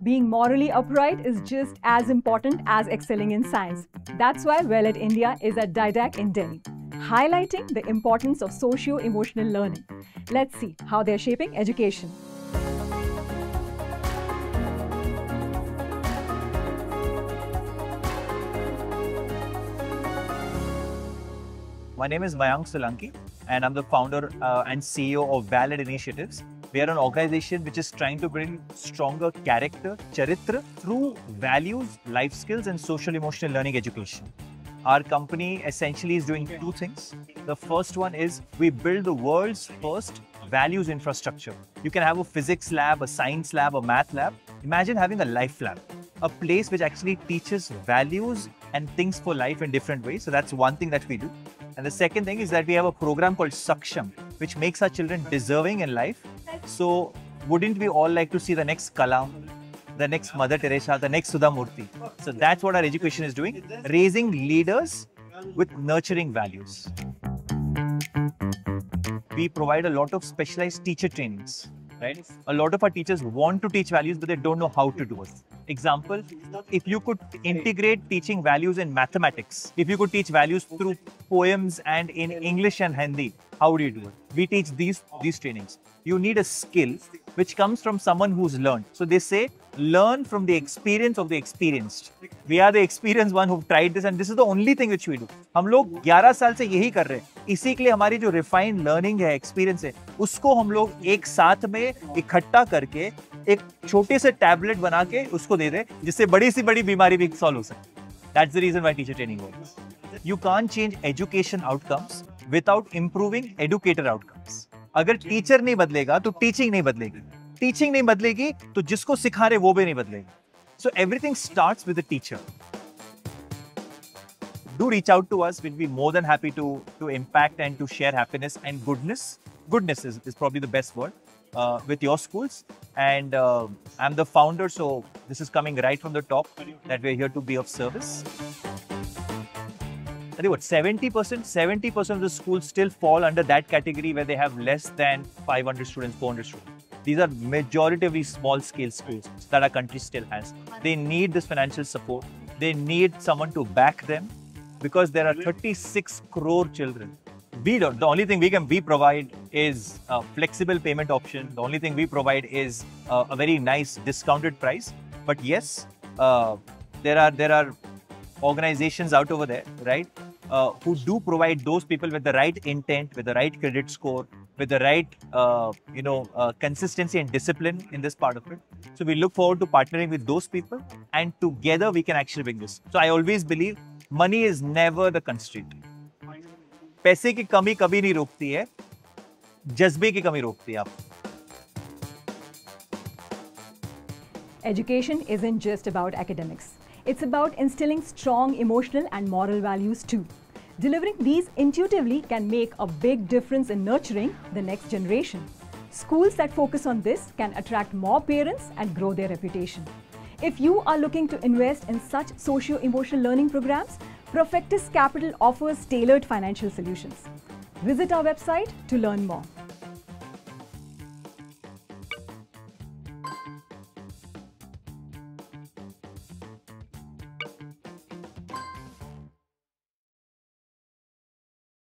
Being morally upright is just as important as excelling in science. That's why WellEd India is at Didac in Delhi, highlighting the importance of socio-emotional learning. Let's see how they're shaping education. My name is Mayank Solanki, and I'm the founder and CEO of WellEd Initiatives. We are an organization which is trying to bring stronger character, charitra, through values, life skills, and social emotional learning education. Our company essentially is doing two things. The first one is we build the world's first values infrastructure. You can have a physics lab, a science lab, a math lab. Imagine having a life lab, a place which actually teaches values and things for life in different ways. So that's one thing that we do. And the second thing is that we have a program called Saksham, which makes our children deserving in life. So wouldn't we all like to see the next Kalam, the next Mother Teresa, the next Sudha Murthy? So that's what our education is doing, raising leaders with nurturing values. We provide a lot of specialized teacher trainings, right? A lot of our teachers want to teach values, but they don't know how to do it. Example, if you could integrate teaching values in mathematics, if you could teach values through poems and in English and Hindi, how would you do it? We teach these trainings. You need a skill which comes from someone who's learned. So they say, learn from the experience of the experienced. We are the experienced one who've tried this, and this is the only thing which we do. हम लोग 11 साल से यही कर रहे हैं. इसी के लिए हमारी जो refined learning है, experience है, उसको हम लोग एक साथ में इकट्ठा करके एक छोटे से टैबलेट बना के उसको दे दे, जिससे बड़ी सी बड़ी बीमारी भी सॉल्व हो सके. That's the reason why teacher training works. You can't change education outcomes without improving educator outcomes. अगर टीचर नहीं बदलेगा तो टीचिंग नहीं बदलेगी. टीचिंग नहीं बदलेगी तो जिसको सिखा रहे वो भी नहीं बदलेगा. So everything starts with the teacher. Do reach out to us. We'll be more than happy to impact and to share happiness and goodness. Goodness is probably the best word with your schools. And I'm the founder, so this is coming right from the top that we're here to be of service. I think what 70% of the schools still fall under that category where they have less than 500 students, 400 students. These are majoritively small scale schools that our country still has. They need this financial support. They need someone to back them because there are 36 crore children. The only thing we provide is a flexible payment option. The only thing we provide is a very nice discounted price. But yes, there are organizations out over there, right, who do provide those people with the right intent, with the right credit score, with the right, consistency and discipline in this part of it. So we look forward to partnering with those people, and together we can actually bring this. So I always believe money is never the constraint. पैसे की कमी कभी नहीं रोकती है, जज्बे की कमी रोकती है आप. Education isn't just about academics. It's about instilling strong emotional and moral values too. Delivering these intuitively can make a big difference in nurturing the next generation. Schools that focus on this can attract more parents and grow their reputation. If you are looking to invest in such socio-emotional learning programs, Profectus Capital offers tailored financial solutions. Visit our website to learn more.